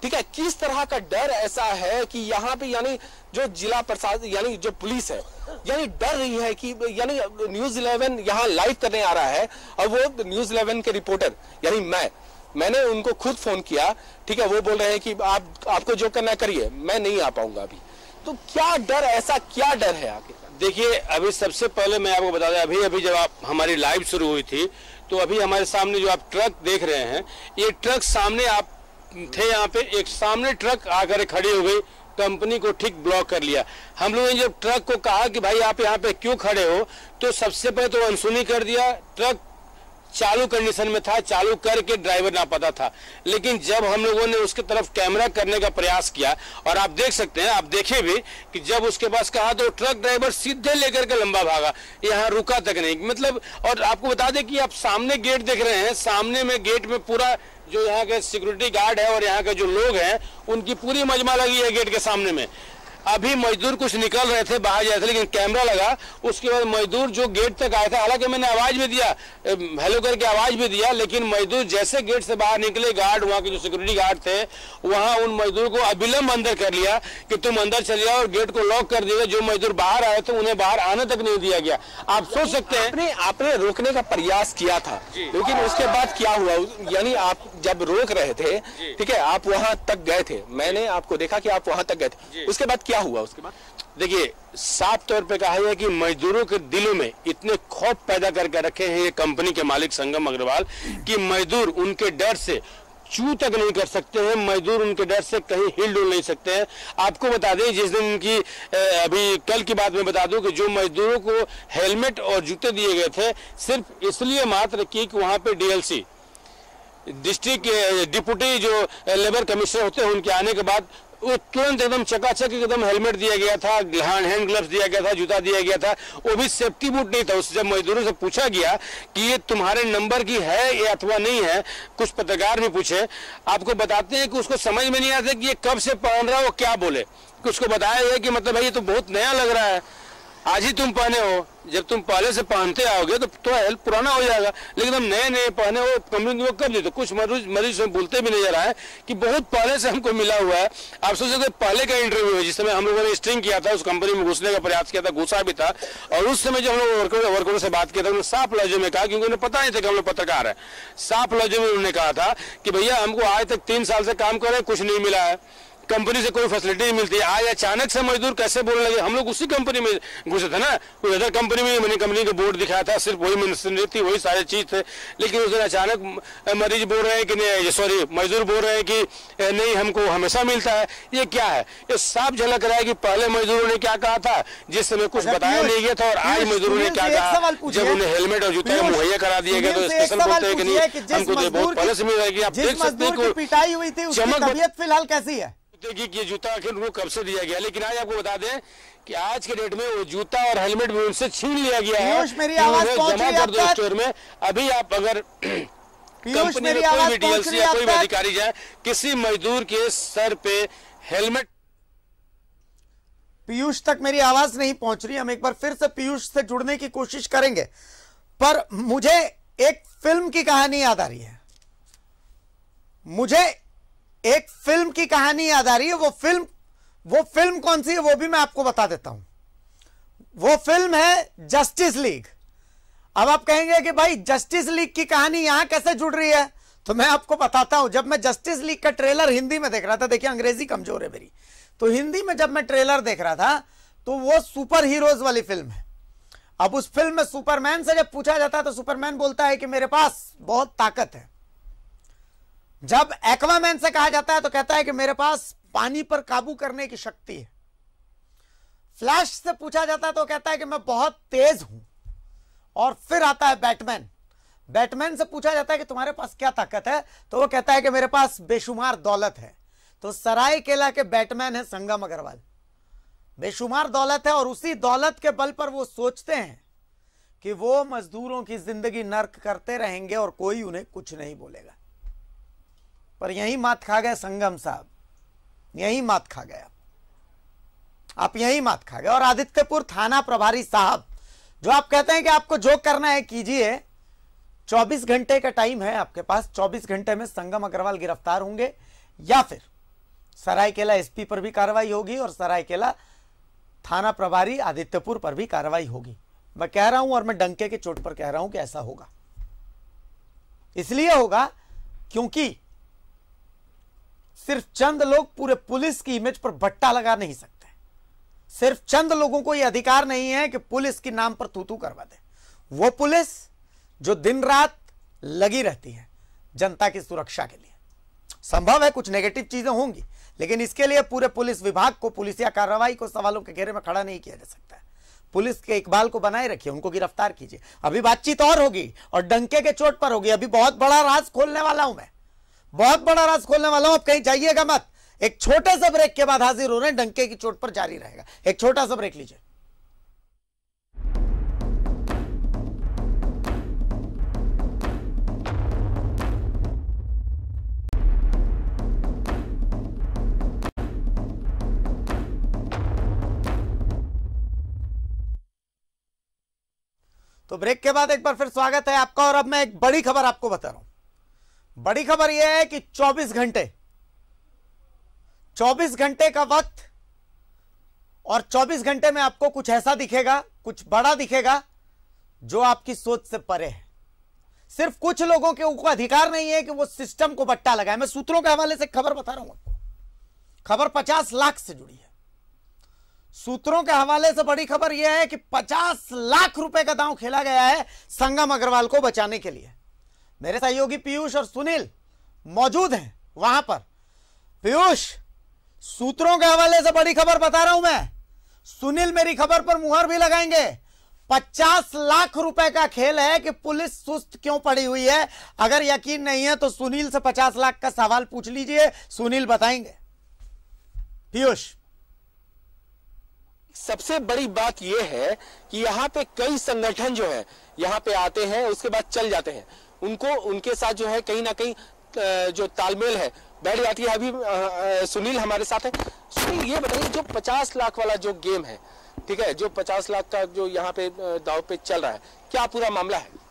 ठीक है, किस तरह का डर ऐसा है कि यहाँ पे यानी जो जिला प्रशासन यानी जो पुलिस है यानी डर रही है कि यानी न्यूज़ 11 यहाँ लाइव करने आ रहा है और वो न्यूज़ 11 के रिपोर्टर यानी मैंने उनको खुद फोन किया, ठीक है, वो बोल रहे हैं कि आपको जो करना करिए, मैं नहीं आ पाऊंगा अभी। तो क्या डर, ऐसा क्या डर है आगे? देखिए, अभी सबसे पहले मैं आपको बता दें, अभी जब आप हमारी लाइव शुरू हुई थी तो अभी हमारे सामने जो आप ट्रक देख रहे हैं, ये ट्रक सामने आप थे, यहाँ पे एक सामने ट्रक आकर खड़ी हो गई कंपनी को ठीक ब्लॉक कर लिया। हम लोगों ने जब ट्रक को कहा कि भाई आप यहाँ पे क्यों खड़े हो, तो सबसे पहले तो अनसुनी कर दिया। ट्रक चालू कंडीशन में था, चालू करके ड्राइवर ना पता था। लेकिन जब हम लोगों ने उसके तरफ कैमरा करने का प्रयास किया, और आप देख सकते हैं, आप देखे भी कि जब उसके पास कहा तो ट्रक ड्राइवर सीधे लेकर के लंबा भागा, यहाँ रुका तक नहीं। मतलब, और आपको बता दें कि आप सामने गेट देख रहे हैं, सामने में गेट में पूरा जो यहाँ के सिक्योरिटी गार्ड है और यहाँ के जो लोग हैं उनकी पूरी मजमा लगी है गेट के सामने में। अभी मजदूर कुछ निकल रहे थे, बाहर जाए थे, लेकिन कैमरा लगा। उसके बाद मजदूर जो गेट तक आया था, हालांकि मैंने आवाज भी दिया, हेलो करके आवाज भी दिया, लेकिन मजदूर जैसे गेट से बाहर निकले, गार्ड वहां के जो सिक्योरिटी गार्ड थे वहां उन मजदूर को अविलंब अंदर कर लिया कि तुम अंदर चले जाओ, और गेट को लॉक कर दिया। जो मजदूर बाहर आए थे उन्हें बाहर आने तक नहीं दिया गया। आप सोच सकते हैं, आपने रोकने का प्रयास किया था, लेकिन उसके बाद क्या हुआ? यानी आप जब रोक रहे थे, ठीक है, आप वहां तक गए थे, मैंने आपको देखा कि आप वहां तक गए थे, उसके बाद क्या हुआ? उसके बाद देखिए, साफ तौर पे कहा है कि मजदूरों के दिलों में इतने खौफ पैदा करके रखे हैं ये कंपनी के मालिक संगम अग्रवाल कि मजदूर उनके डर से चू तक नहीं कर सकते हैं, मजदूर उनके डर से कहीं हिल डुल नहीं सकते हैं। आपको बता दें, जिस दिन उनकी अभी कल की बात में बता दूं कि जो मजदूरों को हेलमेट और जूते दिए गए थे, सिर्फ इसलिए मात्र कि वहां पे डीएलसी डिस्ट्रिक्ट डिप्टी जो लेबर कमिश्नर होते हैं उनके आने के बाद वो तुरंत एकदम चकाचक एकदम हेलमेट दिया गया था, हैंड ग्लव्स दिया गया था, जूता दिया गया था, वो भी सेफ्टी बूट नहीं था। उससे जब मजदूरों से पूछा गया कि ये तुम्हारे नंबर की है या अथवा नहीं है, कुछ पत्रकार भी पूछे, आपको बताते हैं कि उसको समझ में नहीं आता कि ये कब से पहन रहा है, वो क्या बोले। उसको बताया गया कि मतलब भाई ये तो बहुत नया लग रहा है, आज ही तुम पहने हो, जब तुम पहले से पहनते आओगे तो हेल्प पुराना हो जाएगा, लेकिन हम नए नए पहने हो कंपनी कब दी। तो कुछ मरीज बोलते भी नजर आए कि बहुत पहले से हमको मिला हुआ है। आप सोच सकते पहले का इंटरव्यू है जिस समय हम लोगों ने स्ट्रिंग किया था, उस कंपनी में घुसने का प्रयास किया था, घुसा भी था, और उस समय जब हम लोग वर्करों से बात किया था, उन्होंने साफ लफ्जों में कहा, क्योंकि उन्हें पता नहीं था कि हम लोग पत्रकार है, साफ लफ्जों में उन्होंने कहा था कि भैया हमको आज तक 3 साल से काम कर रहे हैं, कुछ नहीं मिला है, कंपनी से कोई फैसिलिटी नहीं मिलती। आज अचानक से मजदूर कैसे बोलने लगे? हम लोग उसी कंपनी में घुसे थे ना, कोई अदर कंपनी में मैंने कंपनी का बोर्ड दिखाया था, सिर्फ वही मिनिस्ट्री थी, वही सारी चीज थे, लेकिन उस दिन अचानक मरीज बोल रहे हैं कि नहीं, सॉरी मजदूर बोल रहे हैं कि नहीं हमको हमेशा मिलता है। ये क्या है? ये साफ झलक रहा है कि पहले मजदूरों ने क्या कहा था जिस समय कुछ बताया नहीं गया था, और आज मजदूरों ने क्या कहा जब उन्हें हेलमेट और जूते मुहैया करा दिया गया। तो स्पेशल बोलते हैं कि नहीं हमको तो बहुत पहले से मिल रहा है। कि आप देख सकते हैं पिटाई हुई थी, उसकी तबीयत फिलहाल कैसी है? कि ये जूता आखिर उनको कब से दिया गया, लेकिन आज आपको बता दें कि आज के डेट में वो जूता और हेलमेट भी उनसे छीन लिया गया है। मेरी आवाज पहुंच रही है आपको? स्टोर में अभी आप अगर कंपनी में कोई भी डीएलसी या कोई भी अधिकारी जाए, किसी मजदूर के सर पे हेलमेट। पीयूष तक मेरी आवाज नहीं पहुंच रही, हम एक बार फिर से पीयूष से जुड़ने की कोशिश करेंगे, पर मुझे एक फिल्म की कहानी याद आ रही है, मुझे एक फिल्म की कहानी याद आ रही है। वो फिल्म कौन सी है वो भी मैं आपको बता देता हूं। वो फिल्म है जस्टिस लीग। अब आप कहेंगे कि भाई जस्टिस लीग की कहानी यहां कैसे जुड़ रही है, तो मैं आपको बताता हूं। जब मैं जस्टिस लीग का ट्रेलर हिंदी में देख रहा था, देखिए अंग्रेजी कमजोर है मेरी, तो हिंदी में जब मैं ट्रेलर देख रहा था तो वो सुपर हीरोज वाली फिल्म है। अब उस फिल्म में सुपरमैन से जब पूछा जाता है तो सुपरमैन बोलता है कि मेरे पास बहुत ताकत है। जब एक्वामैन से कहा जाता है तो कहता है कि मेरे पास पानी पर काबू करने की शक्ति है। फ्लैश से पूछा जाता है तो कहता है कि मैं बहुत तेज हूं। और फिर आता है बैटमैन। बैटमैन से पूछा जाता है कि तुम्हारे पास क्या ताकत है, तो वो कहता है कि मेरे पास बेशुमार दौलत है। तो सरायकेला के बैटमैन है संगम अग्रवाल। बेशुमार दौलत है, और उसी दौलत के बल पर वो सोचते हैं कि वो मजदूरों की जिंदगी नर्क करते रहेंगे और कोई उन्हें कुछ नहीं बोलेगा। पर यही मात खा गए संगम साहब, यही मात खा गए आप, यही मात खा गए। और आदित्यपुर थाना प्रभारी साहब, जो आप कहते हैं कि आपको जो करना है कीजिए, 24 घंटे का टाइम है आपके पास, 24 घंटे में संगम अग्रवाल गिरफ्तार होंगे या फिर सरायकेला एसपी पर भी कार्रवाई होगी और सरायकेला थाना प्रभारी आदित्यपुर पर भी कार्रवाई होगी। मैं कह रहा हूं और मैं डंके के चोट पर कह रहा हूं कि ऐसा होगा। इसलिए होगा क्योंकि सिर्फ चंद लोग पूरे पुलिस की इमेज पर बट्टा लगा नहीं सकते। सिर्फ चंद लोगों को यह अधिकार नहीं है कि पुलिस के नाम पर तू-तू करवा दे। वो पुलिस जो दिन रात लगी रहती है जनता की सुरक्षा के लिए। संभव है कुछ नेगेटिव चीजें होंगी, लेकिन इसके लिए पूरे पुलिस विभाग को, पुलिसिया कार्रवाई को सवालों के घेरे में खड़ा नहीं किया जा सकता है। पुलिस के इकबाल को बनाए रखिए, उनको गिरफ्तार कीजिए। अभी बातचीत और होगी और डंके के चोट पर होगी। अभी बहुत बड़ा राज खोलने वाला हूं मैं, बहुत बड़ा राज खोलने वाला हूं। अब कहीं जाइएगा मत। एक छोटे से ब्रेक के बाद हाजिर हो रहे हैं, डंके की चोट पर जारी रहेगा। एक छोटा सा ब्रेक लीजिए। तो ब्रेक के बाद एक बार फिर स्वागत है आपका। और अब मैं एक बड़ी खबर आपको बता रहा हूं। बड़ी खबर यह है कि 24 घंटे का वक्त, और 24 घंटे में आपको कुछ ऐसा दिखेगा, कुछ बड़ा दिखेगा जो आपकी सोच से परे है। सिर्फ कुछ लोगों के ऊपर अधिकार नहीं है कि वो सिस्टम को बट्टा लगाए। मैं सूत्रों के हवाले से खबर बता रहा हूं आपको। खबर 50 लाख से जुड़ी है। सूत्रों के हवाले से बड़ी खबर यह है कि 50 लाख रुपए का दांव खेला गया है संगम अग्रवाल को बचाने के लिए। मेरे सहयोगी पीयूष और सुनील मौजूद हैं वहां पर। पीयूष, सूत्रों के हवाले से बड़ी खबर बता रहा हूं मैं। सुनील मेरी खबर पर मुहर भी लगाएंगे। 50 लाख रुपए का खेल है कि पुलिस सुस्त क्यों पड़ी हुई है। अगर यकीन नहीं है तो सुनील से 50 लाख का सवाल पूछ लीजिए, सुनील बताएंगे। पीयूष, सबसे बड़ी बात यह है कि यहाँ पे कई संगठन जो है यहाँ पे आते हैं, उसके बाद चल जाते हैं। उनको उनके साथ जो है कहीं ना कहीं जो तालमेल है बैठ जाती है। अभी सुनील हमारे साथ है। सुनील, ये बताइए, जो 50 लाख वाला जो गेम है, ठीक है, जो 50 लाख का जो यहाँ पे दाव पे चल रहा है, क्या पूरा मामला है?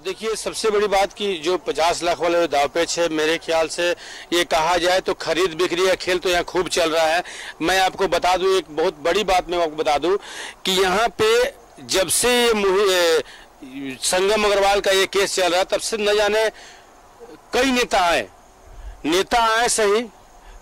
देखिए, सबसे बड़ी बात कि जो 50 लाख वाला जो दावपेच है, मेरे ख्याल से ये कहा जाए तो खरीद बिक्री का खेल तो यहाँ खूब चल रहा है। मैं आपको बता दूं, एक बहुत बड़ी बात मैं आपको बता दूं कि यहाँ पे जब से संगम अग्रवाल का ये केस चल रहा है, तब से न जाने कई नेता आए सही,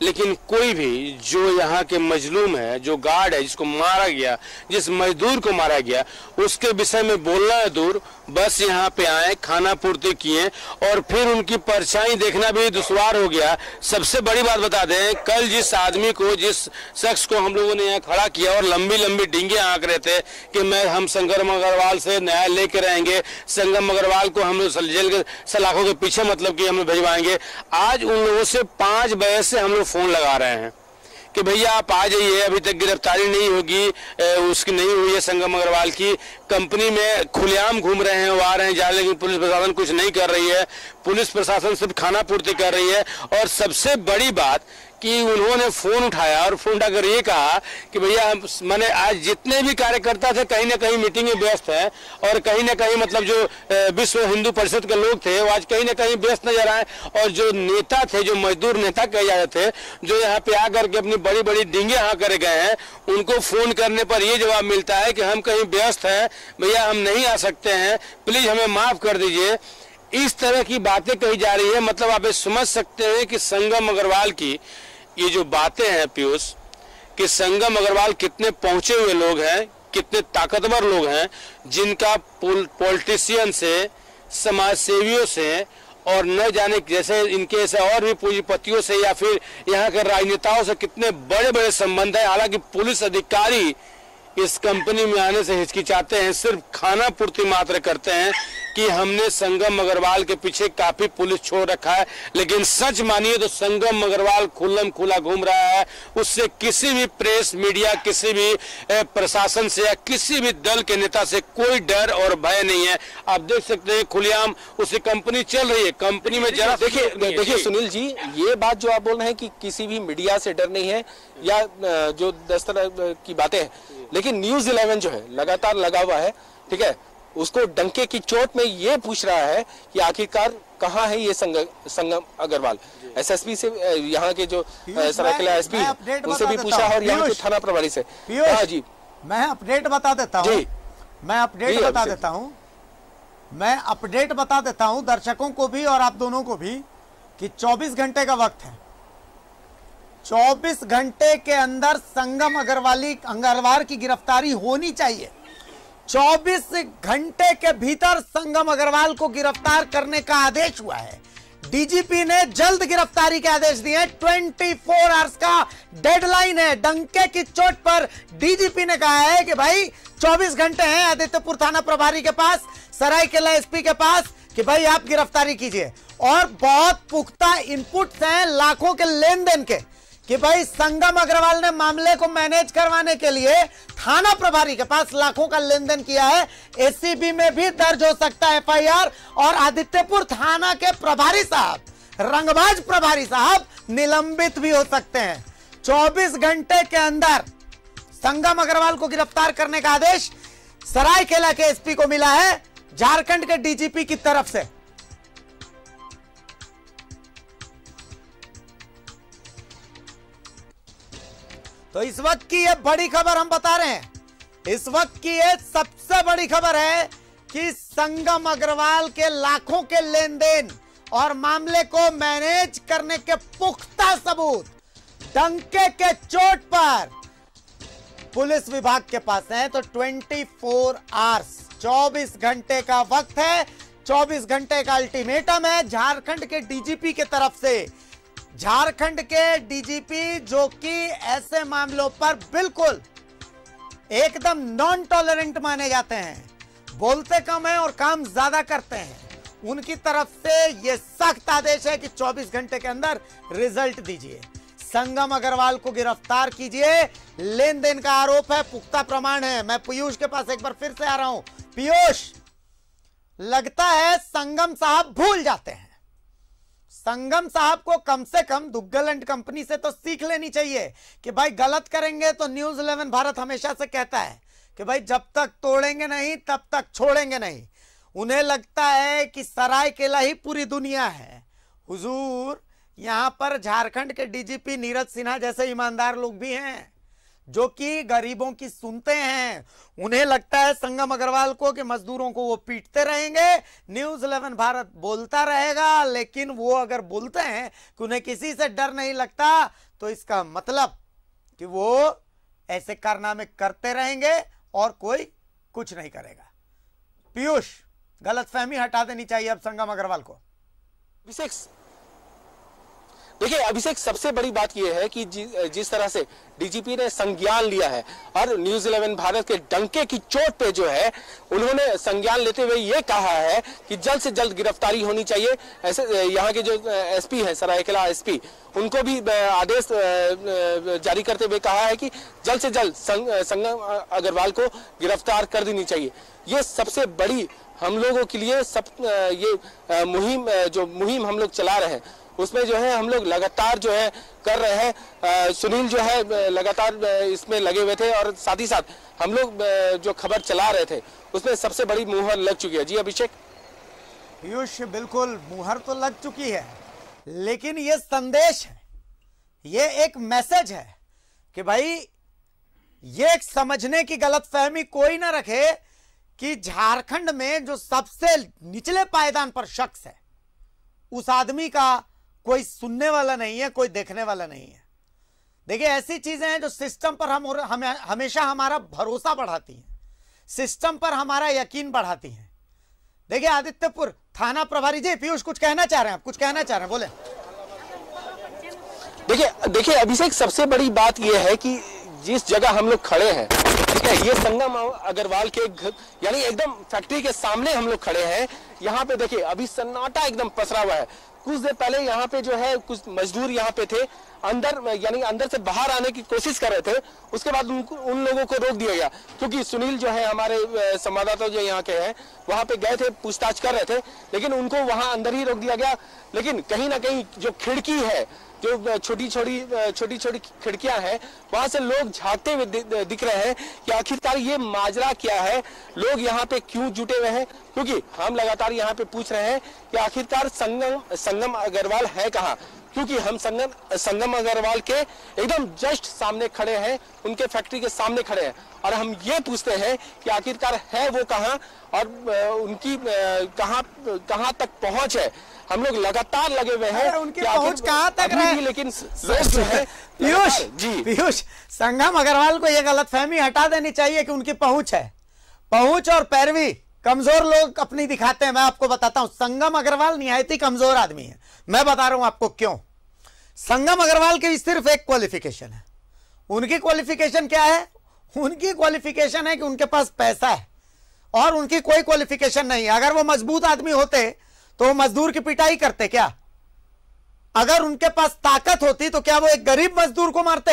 लेकिन कोई भी जो यहाँ के मजलूम है, जो गार्ड है, जिसको मारा गया, जिस मजदूर को मारा गया, उसके विषय में बोलना है दूर, बस यहाँ पे आए, खाना पूर्ति किए और फिर उनकी परछाई देखना भी दुश्वार हो गया। सबसे बड़ी बात बता दें, कल जिस आदमी को, जिस शख्स को हम लोगों ने यहाँ खड़ा किया और लंबी लंबी डींगे हाँक रहे थे कि हम संगम अग्रवाल से न्याय लेके रहेंगे, संगम अग्रवाल को हम लोग जेल के सलाखों के पीछे मतलब कि हम भिजवाएंगे, आज उन लोगों से 5 बजे से हम लोग फोन लगा रहे हैं कि भैया आप आ जाइए, अभी तक गिरफ्तारी नहीं होगी, उसकी नहीं हुई है संगम अग्रवाल की। कंपनी में खुलेआम घूम रहे हैं, वो आ रहे हैं जा, लेकिन पुलिस प्रशासन कुछ नहीं कर रही है। पुलिस प्रशासन सिर्फ खाना पूर्ति कर रही है। और सबसे बड़ी बात कि उन्होंने फोन उठाया और फोन उठाकर ये कहा कि भैया मैंने आज जितने भी कार्यकर्ता थे कहीं ना कहीं मीटिंग में व्यस्त है, और कहीं ना कहीं मतलब जो विश्व हिंदू परिषद के लोग थे वो आज कहीं ना कहीं व्यस्त नजर आए, और जो नेता थे, जो मजदूर नेता कहे जाते थे, जो यहाँ पे आकर के अपनी बड़ी बड़ी डींगे हाँ कर गए हैं, उनको फोन करने पर ये जवाब मिलता है कि हम कहीं व्यस्त हैं, भैया हम नहीं आ सकते हैं, प्लीज हमें माफ कर दीजिए। इस तरह की बातें कही जा रही है। मतलब आप समझ सकते हैं कि संगम अग्रवाल की ये जो बातें हैं पीयूष, कि संगम अग्रवाल कितने पहुंचे हुए लोग हैं, कितने ताकतवर लोग हैं, जिनका पॉलिटिशियन से, समाज सेवियों से और न जाने जैसे इनके ऐसे और भी पूंजीपतियों से या फिर यहाँ के राजनेताओं से कितने बड़े बड़े संबंध है। हालांकि पुलिस अधिकारी इस कंपनी में आने से हिचकिचाते हैं, सिर्फ खाना पूर्ति मात्र करते हैं कि हमने संगम अग्रवाल के पीछे काफी पुलिस छोड़ रखा है। लेकिन सच मानिए तो संगम अग्रवाल खुल्लम खुला घूम रहा है। उससे किसी भी प्रेस मीडिया, किसी भी प्रशासन से या किसी भी दल के नेता से कोई डर और भय नहीं है। आप देख सकते हैं खुलेआम उसकी कंपनी चल रही है। कंपनी में जरा देखिए सुनील जी, ये बात जो आप बोल रहे हैं कि किसी भी मीडिया से डर नहीं है या जो 10 तरह की बातें हैं, लेकिन न्यूज 11 जो है लगातार लगा हुआ है, ठीक है, उसको डंके की चोट में ये पूछ रहा है कि आखिरकार कहाँ है ये संगम अग्रवाल। एसएसपी से, यहाँ के जो सरायकेला एसपी, उनसे भी पूछा और यहाँ के थाना प्रभारी से। हाँ जी, मैं अपडेट बता देता हूँ, मैं अपडेट बता देता हूँ दर्शकों को भी और आप दोनों को भी कि 24 घंटे का वक्त है। 24 घंटे के अंदर संगम अग्रवाल की गिरफ्तारी होनी चाहिए। 24 घंटे के भीतर संगम अग्रवाल को गिरफ्तार करने का आदेश हुआ है। डीजीपी ने जल्द गिरफ्तारी के आदेश दिए हैं। 24 आवर्स का डेडलाइन है। डंके की चोट पर डीजीपी ने कहा है कि भाई 24 घंटे हैं आदित्यपुर थाना प्रभारी के पास, सरायकेला एसपी के पास, कि भाई आप गिरफ्तारी कीजिए। और बहुत पुख्ता इनपुट्स हैं लाखों के लेन देन के, कि भाई संगम अग्रवाल ने मामले को मैनेज करवाने के लिए थाना प्रभारी के पास लाखों का लेन देन किया है। एसीबी में भी दर्ज हो सकता है एफआईआर, और आदित्यपुर थाना के प्रभारी साहब, रंगबाज प्रभारी साहब निलंबित भी हो सकते हैं। 24 घंटे के अंदर संगम अग्रवाल को गिरफ्तार करने का आदेश सरायकेला के एसपी को मिला है झारखंड के डीजीपी की तरफ से। तो इस वक्त की यह बड़ी खबर हम बता रहे हैं। इस वक्त की यह सबसे बड़ी खबर है कि संगम अग्रवाल के लाखों के लेन देन और मामले को मैनेज करने के पुख्ता सबूत डंके के चोट पर पुलिस विभाग के पास है। तो 24 आवर्स, 24 घंटे का वक्त है, 24 घंटे का अल्टीमेटम है झारखंड के डीजीपी के तरफ से। झारखंड के डीजीपी जो कि ऐसे मामलों पर बिल्कुल एकदम नॉन टॉलरेंट माने जाते हैं, बोलते कम है और काम ज्यादा करते हैं, उनकी तरफ से यह सख्त आदेश है कि 24 घंटे के अंदर रिजल्ट दीजिए, संगम अग्रवाल को गिरफ्तार कीजिए। लेन देन का आरोप है, पुख्ता प्रमाण है। मैं पीयूष के पास एक बार फिर से आ रहा हूं। पीयूष, लगता है संगम साहब भूल जाते हैं। संगम साहब को कम से कम दुग्गल एंड कंपनी से तो सीख लेनी चाहिए कि भाई गलत करेंगे तो न्यूज 11 भारत हमेशा से कहता है कि भाई जब तक तोड़ेंगे नहीं तब तक छोड़ेंगे नहीं। उन्हें लगता है कि सरायकेला ही पूरी दुनिया है। हुजूर, यहां पर झारखंड के डीजीपी नीरज सिन्हा जैसे ईमानदार लोग भी हैं जो कि गरीबों की सुनते हैं। उन्हें लगता है संगम अग्रवाल को कि मजदूरों को वो पीटते रहेंगे, न्यूज 11 भारत बोलता रहेगा। लेकिन वो अगर बोलते हैं कि उन्हें किसी से डर नहीं लगता, तो इसका मतलब कि वो ऐसे कारनामे करते रहेंगे और कोई कुछ नहीं करेगा। पीयूष, गलतफहमी हटा देनी चाहिए अब संगम अग्रवाल को। देखिए अभिषेक, सबसे बड़ी बात यह है कि जिस तरह से डीजीपी ने संज्ञान लिया है और न्यूज 11 भारत के डंके की चोट पे जो है उन्होंने संज्ञान लेते हुए ये कहा है कि जल्द से जल्द गिरफ्तारी होनी चाहिए। ऐसे यहाँ के जो एसपी हैं, सरायकेला एसपी, उनको भी आदेश जारी करते हुए कहा है कि जल्द से जल्द संगम अग्रवाल को गिरफ्तार कर देनी चाहिए। ये सबसे बड़ी हम लोगों के लिए ये मुहिम हम लोग चला रहे हैं, उसमें जो है हम लोग लगातार जो है कर रहे हैं। सुनील जो है लगातार इसमें लगे हुए थे और साथ ही साथ हम लोग जो खबर चला रहे थे उसमें सबसे बड़ी मुहर लग चुकी है। जी अभिषेक। पीयूष, बिल्कुल मुहर तो लग चुकी है, लेकिन ये संदेश है, ये एक मैसेज है कि भाई ये एक समझने की गलतफहमी कोई ना रखे कि झारखंड में जो सबसे निचले पायदान पर शख्स है उस आदमी का कोई सुनने वाला नहीं है, कोई देखने वाला नहीं है। देखिए, ऐसी चीजें हैं जो सिस्टम पर हमेशा हमारा भरोसा बढ़ाती हैं, सिस्टम पर हमारा यकीन बढ़ाती हैं। देखिए, आदित्यपुर थाना प्रभारी जी, पीयूष कुछ कहना चाह रहे हैं, आप कुछ कहना चाह रहे हैं, बोले। देखिए अभिषेक, सबसे बड़ी बात यह है कि जिस जगह हम लोग खड़े हैं, ठीक है, ये संगम अग्रवाल के यानी एकदम फैक्ट्री के सामने हम लोग खड़े हैं। यहाँ पे देखिए अभी सन्नाटा एकदम पसरा हुआ है। कुछ देर पहले यहाँ पे जो है कुछ मजदूर यहाँ पे थे, अंदर से बाहर आने की कोशिश कर रहे थे, उसके बाद उन लोगों को रोक दिया गया क्योंकि सुनील जो है हमारे संवाददाता जो यहाँ के हैं वहां पे गए थे, पूछताछ कर रहे थे, लेकिन उनको वहां अंदर ही रोक दिया गया। लेकिन कहीं ना कहीं जो खिड़की है, जो छोटी छोटी खिड़कियां हैं, वहां से लोग झांकते हुए दिख रहे हैं कि आखिरकार ये माजरा क्या है, लोग यहाँ पे क्यों जुटे हुए हैं। क्योंकि हम लगातार यहाँ पे पूछ रहे हैं कि आखिरकार संगम अग्रवाल है कहाँ, क्योंकि हम संगम अग्रवाल के एकदम जस्ट सामने खड़े हैं, उनके फैक्ट्री के सामने खड़े हैं और हम ये पूछते हैं कि आखिरकार है वो कहाँ और उनकी कहाँ तक पहुंच है। हम लोग लगातार लगे हुए हैं, उनकी पहुंच कहां तक रहे, लेकिन लोग जो है पीयूष, संगम अग्रवाल को यह गलतफहमी हटा देनी चाहिए कि उनकी पहुंच है। पहुंच और पैरवी कमजोर लोग अपनी दिखाते हैं। मैं आपको बताता हूं, संगम अग्रवाल निहायत ही कमजोर आदमी है। मैं बता रहा हूं आपको क्यों। संगम अग्रवाल की सिर्फ एक क्वालिफिकेशन है। उनकी क्वालिफिकेशन क्या है? उनकी क्वालिफिकेशन है कि उनके पास पैसा है, और उनकी कोई क्वालिफिकेशन नहीं है। अगर वो मजबूत आदमी होते तो वो मजदूर की पिटाई करते क्या? अगर उनके पास ताकत होती तो क्या वो एक गरीब मजदूर को मारते?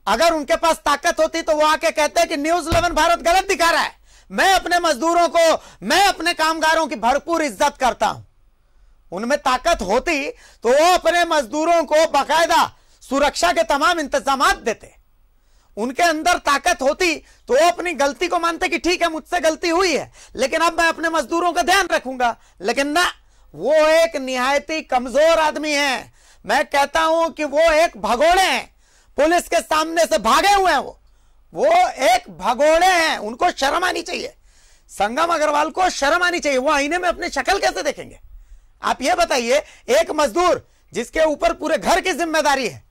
अगर उनके पास ताकत होती तो वो आके कहते कि न्यूज़ 11 भारत गलत दिखा रहा है। मैं अपने मजदूरों को, मैं अपने कामगारों की भरपूर इज्जत करता हूं। उनमें ताकत होती तो वो अपने मजदूरों को बाकायदा सुरक्षा के तमाम इंतजाम देते। उनके अंदर ताकत होती तो वो अपनी गलती को मानते कि ठीक है, मुझसे गलती हुई है, लेकिन अब मैं अपने मजदूरों का ध्यान रखूंगा। लेकिन ना, वो एक निहायती कमजोर आदमी है। मैं कहता हूं कि वो एक भगोड़े हैं, पुलिस के सामने से भागे हुए हैं। वो एक भगोड़े हैं, उनको शर्म आनी चाहिए। संगम अग्रवाल को शर्म आनी चाहिए। वो आईने में अपनी शक्ल कैसे देखेंगे? आप ये बताइए, एक मजदूर जिसके ऊपर पूरे घर की जिम्मेदारी है,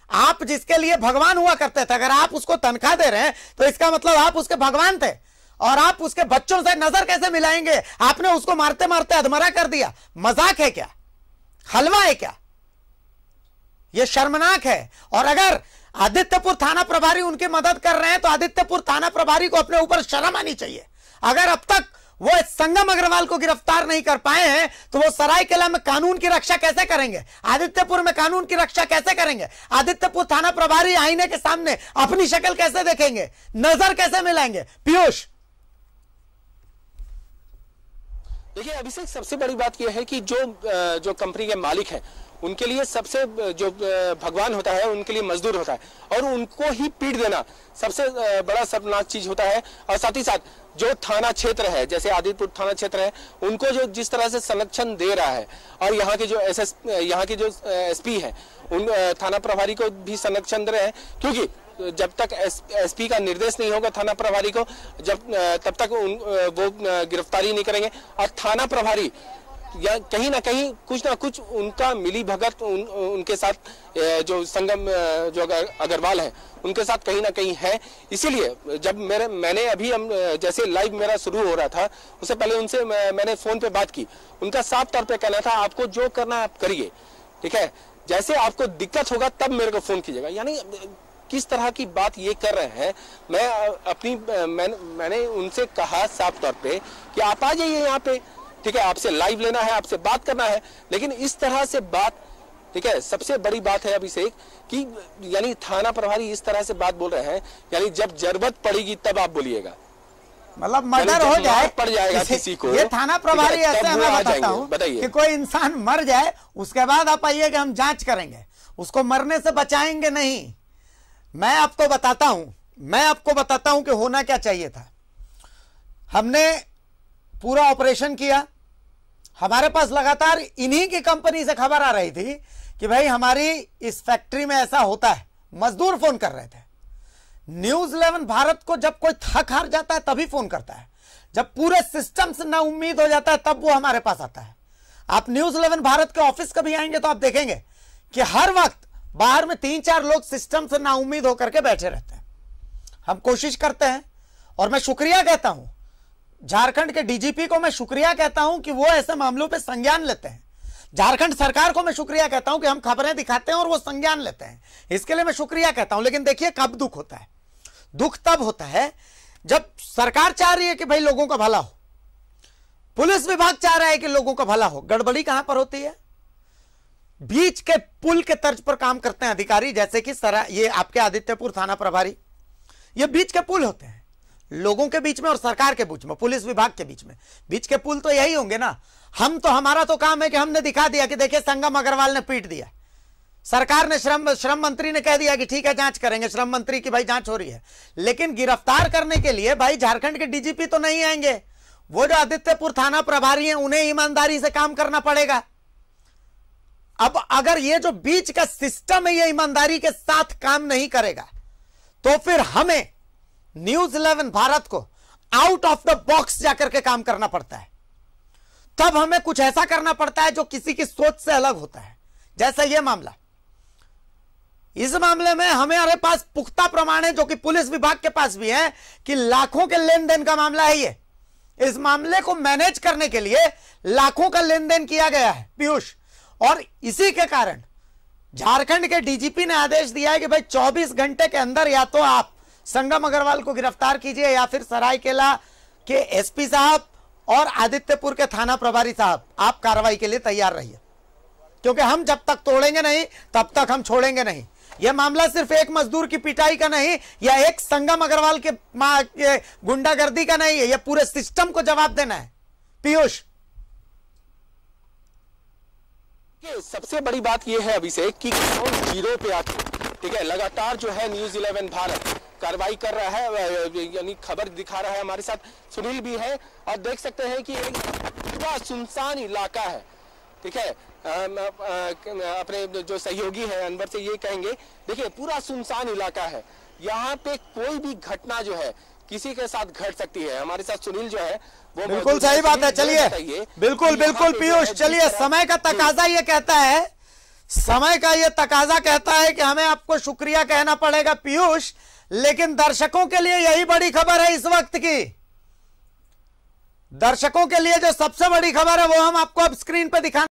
आप जिसके लिए भगवान हुआ करते थे, अगर आप उसको तनख्वाह दे रहे हैं तो इसका मतलब आप उसके भगवान थे। और आप उसके बच्चों से नजर कैसे मिलाएंगे? आपने उसको मारते मारते अधमरा कर दिया। मजाक है क्या? हलवा है क्या? यह शर्मनाक है। और अगर आदित्यपुर थाना प्रभारी उनकी मदद कर रहे हैं तो आदित्यपुर थाना प्रभारी को अपने ऊपर शर्म आनी चाहिए। अगर अब तक वो संगम अग्रवाल को गिरफ्तार नहीं कर पाए हैं तो वो सरायकेला में कानून की रक्षा कैसे करेंगे? आदित्यपुर में कानून की रक्षा कैसे करेंगे? आदित्यपुर थाना प्रभारी आईने के सामने अपनी शक्ल कैसे देखेंगे? नजर कैसे मिलाएंगे? पीयूष, देखिए अभिषेक, सबसे बड़ी बात यह है कि जो कंपनी के मालिक हैं उनके लिए सबसे जो भगवान होता है उनके लिए मजदूर होता है, और उनको ही पीट देना सबसे बड़ा शर्मनाक चीज होता है। और साथ ही साथ जो थाना क्षेत्र है, जैसे आदित्यपुर थाना क्षेत्र है, उनको जो जिस तरह से संरक्षण दे रहा है, और यहाँ के जो यहाँ के जो एसपी है, उन थाना प्रभारी को भी संरक्षण दे रहे हैं, क्योंकि जब तक एसपी का निर्देश नहीं होगा थाना प्रभारी को, तब तक वो गिरफ्तारी नहीं करेंगे। और थाना प्रभारी या कहीं ना कहीं कुछ ना कुछ उनका मिली भगत उनके साथ जो संगम जो अग्रवाल है उनके साथ कहीं ना कहीं है। इसीलिए जब मैंने अभी जैसे लाइव मेरा शुरू हो रहा था, उससे पहले उनसे मैंने फोन पे बात की। उनका साफ तौर पे कहना था, आपको जो करना है आप करिए, ठीक है, जैसे आपको दिक्कत होगा तब मेरे को फोन कीजिएगा। यानी किस तरह की बात ये कर रहे हैं। मैंने उनसे कहा साफ तौर पे कि आप आ जाइए यहाँ पे, ठीक है, आपसे लाइव लेना है, आपसे बात करना है, लेकिन इस तरह से बात, ठीक है, सबसे बड़ी बात है अभिषेक कि यानी थाना प्रभारी इस तरह से बात बोल रहे हैं, यानी जब जरूरत पड़ेगी तब आप बोलिएगा, मतलब मर्डर हो जाए पड़ जाएगा किसी को। ये थाना प्रभारी ऐसे मैं बताता हूं कि कोई इंसान मर जाए उसके बाद आप आइए कि हम जांच करेंगे, उसको मरने से बचाएंगे नहीं। मैं आपको बताता हूं कि होना क्या चाहिए था। हमने पूरा ऑपरेशन किया। हमारे पास लगातार इन्हीं की कंपनी से खबर आ रही थी कि भाई हमारी इस फैक्ट्री में ऐसा होता है। मजदूर फोन कर रहे थे। न्यूज़ 11 भारत को जब कोई थक हार जाता है तभी फोन करता है, जब पूरे सिस्टम से ना उम्मीद हो जाता है तब वो हमारे पास आता है। आप न्यूज़ 11 भारत के ऑफिस कभी आएंगे तो आप देखेंगे कि हर वक्त बाहर में 3-4 लोग सिस्टम से ना उम्मीद होकर के बैठे रहते हैं। हम कोशिश करते हैं, और मैं शुक्रिया कहता हूं झारखंड के डीजीपी को, मैं शुक्रिया कहता हूं कि वो ऐसे मामलों पे संज्ञान लेते हैं। झारखंड सरकार को मैं शुक्रिया कहता हूं कि हम खबरें दिखाते हैं और वो संज्ञान लेते हैं, इसके लिए मैं शुक्रिया कहता हूं। लेकिन देखिए कब दुख होता है, दुख तब होता है जब सरकार चाह रही है कि भाई लोगों का भला हो, पुलिस विभाग चाह रहा है कि लोगों का भला हो। गड़बड़ी कहां पर होती है? बीच के पुल के तर्ज पर काम करते हैं अधिकारी, जैसे कि ये आपके आदित्यपुर थाना प्रभारी, ये बीच के पुल होते हैं लोगों के बीच में और सरकार के बीच में, पुलिस विभाग के बीच में। बीच के पुल तो यही होंगे ना। हमारा तो काम है कि हमने दिखा दिया कि देखिए संगम अग्रवाल ने पीट दिया, सरकार ने श्रम मंत्री ने कह दिया कि ठीक है जांच करेंगे, श्रम मंत्री की भाई जांच हो रही है। लेकिन गिरफ्तार करने के लिए भाई झारखंड के डीजीपी तो नहीं आएंगे, वो जो आदित्यपुर थाना प्रभारी हैं उन्हें ईमानदारी से काम करना पड़ेगा। अब अगर ये जो बीच का सिस्टम है ये ईमानदारी के साथ काम नहीं करेगा तो फिर हमें न्यूज़ 11 भारत को आउट ऑफ द बॉक्स जाकर के काम करना पड़ता है। तब हमें कुछ ऐसा करना पड़ता है जो किसी की सोच से अलग होता है। जैसा ये मामला, इस मामले में हमारे पास पुख्ता प्रमाण है जो कि पुलिस विभाग के पास भी है कि लाखों के लेन देन का मामला है ये। इस मामले को मैनेज करने के लिए लाखों का लेन देन किया गया है पीयूष, और इसी के कारण झारखंड के डीजीपी ने आदेश दिया है कि भाई 24 घंटे के अंदर या तो आप संगम अग्रवाल को गिरफ्तार कीजिए या फिर सरायकेला के एसपी साहब और आदित्यपुर के थाना प्रभारी साहब आप कार्रवाई के लिए तैयार रहिए, क्योंकि हम जब तक तोड़ेंगे नहीं तब तक हम छोड़ेंगे नहीं। यह मामला सिर्फ एक मजदूर की पिटाई का नहीं या एक संगम अग्रवाल के गुंडागर्दी का नहीं है, यह पूरे सिस्टम को जवाब देना है पीयूष। सबसे बड़ी बात यह है अभिषेक कि ग्राउंड जीरो पे आके, ठीक है, लगातार जो है न्यूज 11 भारत कार्रवाई कर रहा है, यानी खबर दिखा रहा है। हमारे साथ सुनील भी है और देख सकते हैं कि एक पूरा सुनसान इलाका है, ठीक है। अपने जो सहयोगी है अनवर से ये कहेंगे, देखिए पूरा सुनसान इलाका है, यहाँ पे कोई भी घटना जो है किसी के साथ घट सकती है। हमारे साथ सुनील जो है वो बिल्कुल सही बात है। चलिए बिल्कुल बिल्कुल पीयूष, चलिए समय का तकाजा ये कहता है, समय का ये तकाजा कहता है कि हमें आपको शुक्रिया कहना पड़ेगा पीयूष, लेकिन दर्शकों के लिए यही बड़ी खबर है इस वक्त की। दर्शकों के लिए जो सबसे बड़ी खबर है वो हम आपको अब स्क्रीन पे दिखाएंगे।